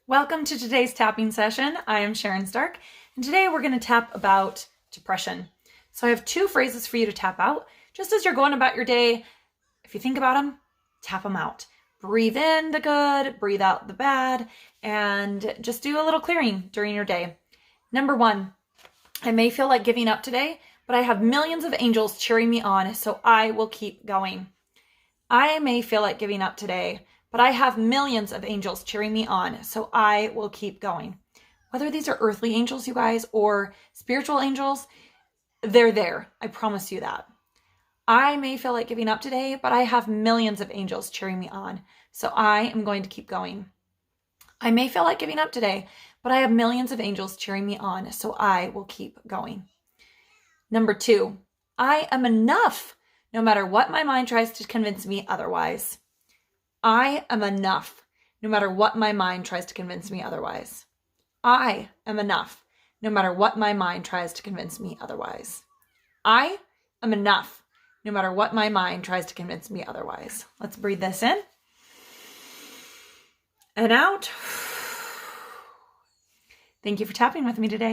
Welcome to today's tapping session. I am Sherin Stark, and today we're going to tap about depression. So I have two phrases for you to tap out. Just as you're going about your day, if you think about them, tap them out. Breathe in the good, breathe out the bad, and just do a little clearing during your day. Number one, I may feel like giving up today, but I have millions of angels cheering me on, so I will keep going. I may feel like giving up today, but I have millions of angels cheering me on, so I will keep going. Whether these are earthly angels, you guys, or spiritual angels, they're there. I promise you that. I may feel like giving up today, but I have millions of angels cheering me on, so I am going to keep going. I may feel like giving up today, but I have millions of angels cheering me on, so I will keep going. Number two, I am enough, no matter what my mind tries to convince me otherwise. I am enough, no matter what my mind tries to convince me otherwise. I am enough, no matter what my mind tries to convince me otherwise. I am enough, no matter what my mind tries to convince me otherwise. Let's breathe this in and out. Thank you for tapping with me today.